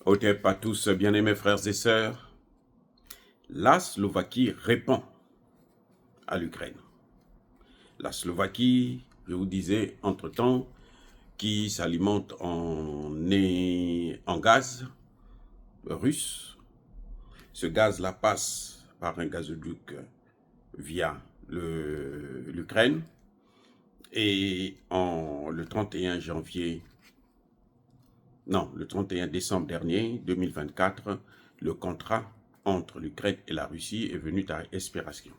Otep à tous, bien-aimés frères et sœurs, la Slovaquie répond à l'Ukraine. La Slovaquie, je vous disais, entre-temps, qui s'alimente en gaz russe. Ce gaz-là passe par un gazoduc via l'Ukraine. Et le 31 décembre dernier, 2024, le contrat entre l'Ukraine et la Russie est venu à expiration.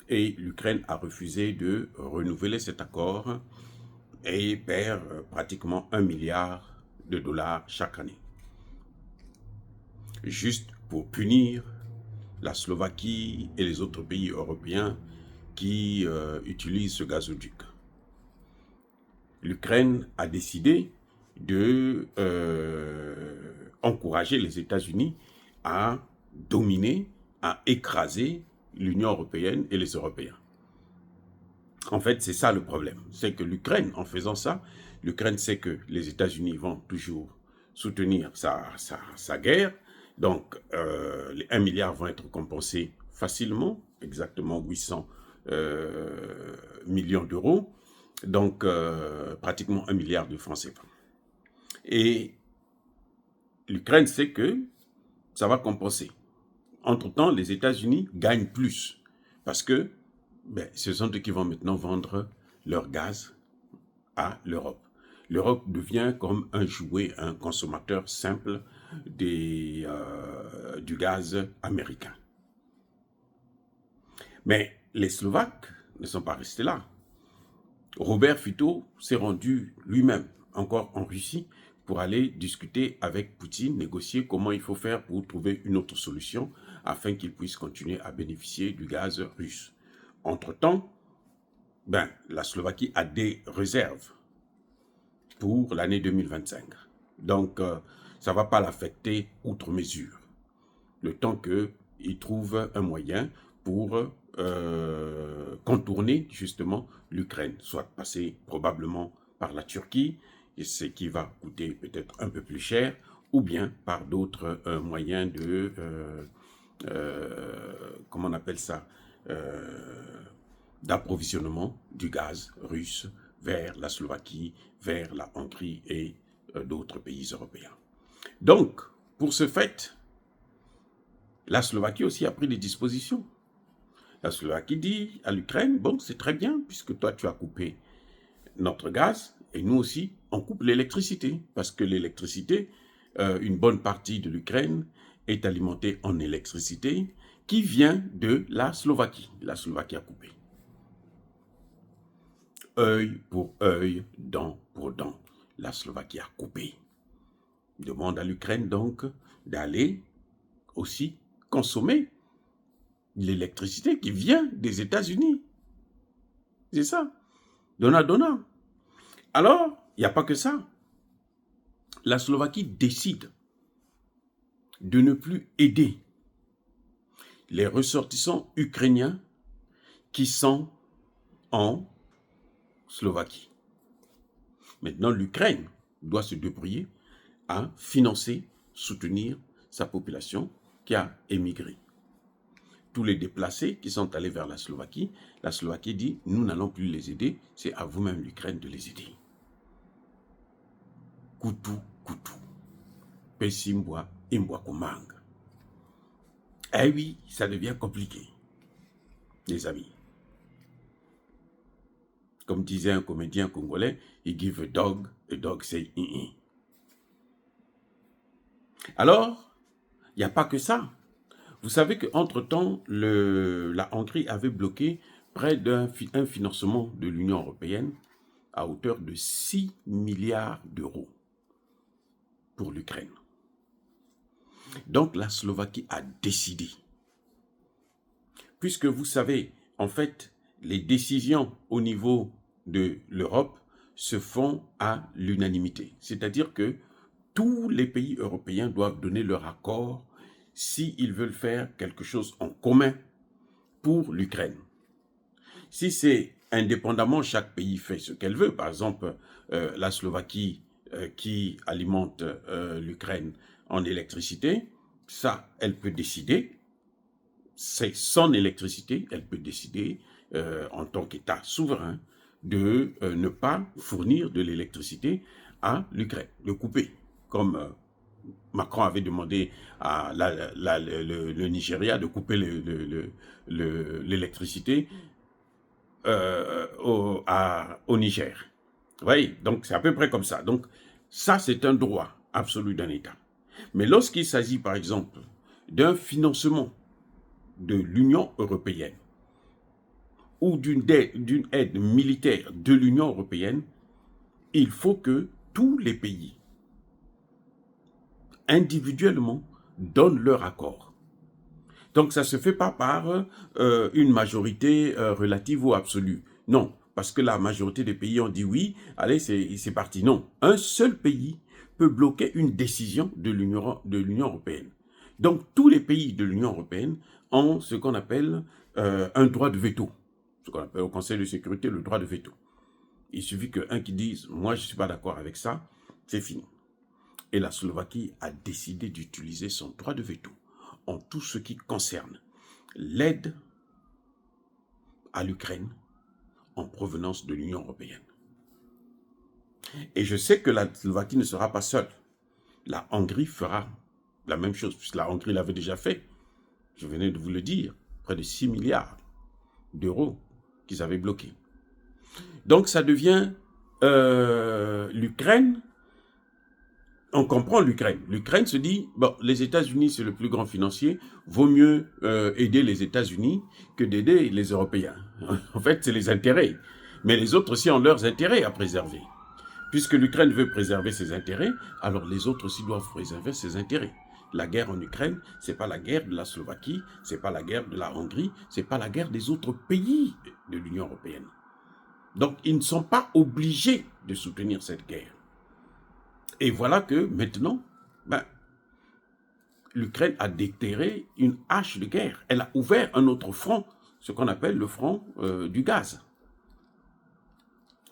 Et l'Ukraine a refusé de renouveler cet accord et perd pratiquement 1 milliard de dollars chaque année. Juste pour punir la Slovaquie et les autres pays européens qui utilisent ce gazoduc. L'Ukraine a décidé de encourager les États-Unis à dominer, à écraser l'Union européenne et les Européens. En fait, c'est ça le problème. C'est que l'Ukraine, en faisant ça, l'Ukraine sait que les États-Unis vont toujours soutenir sa guerre. Donc, les 1 milliard vont être compensés facilement, exactement 800 millions d'euros. Donc, pratiquement 1 milliard de francs CFA. Et l'Ukraine sait que ça va compenser. Entre-temps, les États-Unis gagnent plus parce que ce sont eux qui vont maintenant vendre leur gaz à l'Europe. L'Europe devient comme un jouet, un consommateur simple du gaz américain. Mais les Slovaques ne sont pas restés là. Robert Fico s'est rendu lui-même encore en Russie pour aller discuter avec Poutine, négocier comment il faut faire pour trouver une autre solution afin qu'il puisse continuer à bénéficier du gaz russe. Entre-temps, la Slovaquie a des réserves pour l'année 2025. Donc, ça ne va pas l'affecter outre mesure. Le temps qu'il trouve un moyen pour contourner justement l'Ukraine, soit passer probablement par la Turquie, ce qui va coûter peut-être un peu plus cher, ou bien par d'autres moyens de, comment on appelle ça, d'approvisionnement du gaz russe vers la Slovaquie, vers la Hongrie et d'autres pays européens. Donc, pour ce fait, la Slovaquie aussi a pris des dispositions. La Slovaquie dit à l'Ukraine, bon, c'est très bien, puisque toi, tu as coupé notre gaz, et nous aussi, on coupe l'électricité, parce que l'électricité, une bonne partie de l'Ukraine est alimentée en électricité qui vient de la Slovaquie. La Slovaquie a coupé. Œil pour œil, dent pour dent. La Slovaquie a coupé. Demande à l'Ukraine donc d'aller aussi consommer l'électricité qui vient des États-Unis. C'est ça. Donna. Alors, il n'y a pas que ça. La Slovaquie décide de ne plus aider les ressortissants ukrainiens qui sont en Slovaquie. Maintenant, l'Ukraine doit se débrouiller à financer, soutenir sa population qui a émigré. Tous les déplacés qui sont allés vers la Slovaquie dit, nous n'allons plus les aider, c'est à vous-même l'Ukraine de les aider. Kutu. Pesimboa, imboa komang. Eh oui, ça devient compliqué, les amis. Comme disait un comédien congolais, he give a dog say hi. Alors, il n'y a pas que ça. Vous savez qu'entre-temps, la Hongrie avait bloqué près d'un financement de l'Union européenne à hauteur de 6 milliards d'euros pour l'Ukraine. Donc, la Slovaquie a décidé. Puisque vous savez, en fait, les décisions au niveau de l'Europe se font à l'unanimité. C'est-à-dire que tous les pays européens doivent donner leur accord s'ils veulent faire quelque chose en commun pour l'Ukraine. Si c'est indépendamment, chaque pays fait ce qu'elle veut. Par exemple, la Slovaquie qui alimente l'Ukraine en électricité, ça, elle peut décider, c'est son électricité, elle peut décider en tant qu'État souverain de ne pas fournir de l'électricité à l'Ukraine, de couper, comme Macron avait demandé à le Nigeria de couper l'électricité au Niger. Vous voyez, donc c'est à peu près comme ça. Donc ça, c'est un droit absolu d'un État. Mais lorsqu'il s'agit, par exemple, d'un financement de l'Union européenne ou d'une aide militaire de l'Union européenne, il faut que tous les pays, individuellement, donnent leur accord. Donc ça ne se fait pas par une majorité relative ou absolue. Non, parce que la majorité des pays ont dit oui, allez, c'est parti. Non, un seul pays peut bloquer une décision de l'Union européenne. Donc tous les pays de l'Union européenne ont ce qu'on appelle un droit de veto. Ce qu'on appelle au Conseil de sécurité le droit de veto. Il suffit qu'un qui dise « moi je ne suis pas d'accord avec ça », c'est fini. Et la Slovaquie a décidé d'utiliser son droit de veto en tout ce qui concerne l'aide à l'Ukraine en provenance de l'Union européenne. Et je sais que la Slovaquie ne sera pas seule. La Hongrie fera la même chose, puisque la Hongrie l'avait déjà fait. Je venais de vous le dire, près de 6 milliards d'euros qu'ils avaient bloqués. Donc ça devient l'Ukraine. On comprend l'Ukraine. L'Ukraine se dit, bon, les États-Unis, c'est le plus grand financier, vaut mieux aider les États-Unis que d'aider les Européens. En fait, c'est les intérêts. Mais les autres aussi ont leurs intérêts à préserver. Puisque l'Ukraine veut préserver ses intérêts, alors les autres aussi doivent préserver ses intérêts. La guerre en Ukraine, ce n'est pas la guerre de la Slovaquie, ce n'est pas la guerre de la Hongrie, ce n'est pas la guerre des autres pays de l'Union européenne. Donc, ils ne sont pas obligés de soutenir cette guerre. Et voilà que maintenant, l'Ukraine a déterré une hache de guerre. Elle a ouvert un autre front, ce qu'on appelle le front du gaz.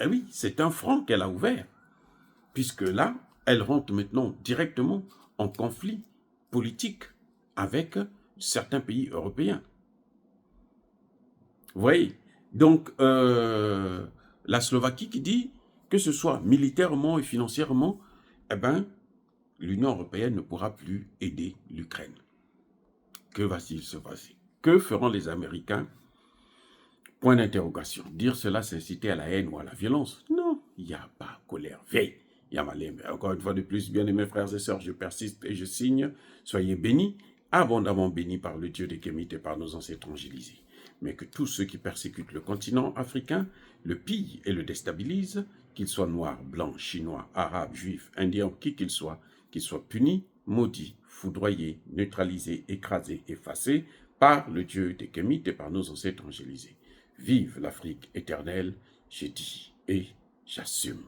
Eh oui, c'est un front qu'elle a ouvert, puisque là, elle rentre maintenant directement en conflit politique avec certains pays européens. Vous voyez, donc la Slovaquie qui dit que ce soit militairement et financièrement, eh bien, l'Union européenne ne pourra plus aider l'Ukraine. Que va-t-il se passer? Que feront les Américains? Point d'interrogation. Dire cela, c'est inciter à la haine ou à la violence? Non, il n'y a pas colère. Veille. Encore une fois de plus, bien-aimés frères et sœurs, je persiste et je signe. Soyez bénis, abondamment bénis par le Dieu des Kémites et par nos ancêtres angélisés. Mais que tous ceux qui persécutent le continent africain le pillent et le déstabilisent, qu'ils soient noirs, blancs, chinois, arabes, juifs, indiens, qui qu'ils soient punis, maudits, foudroyés, neutralisés, écrasés, effacés par le Dieu des Kémites et par nos ancêtres angélisés. Vive l'Afrique éternelle, j'ai dit et j'assume.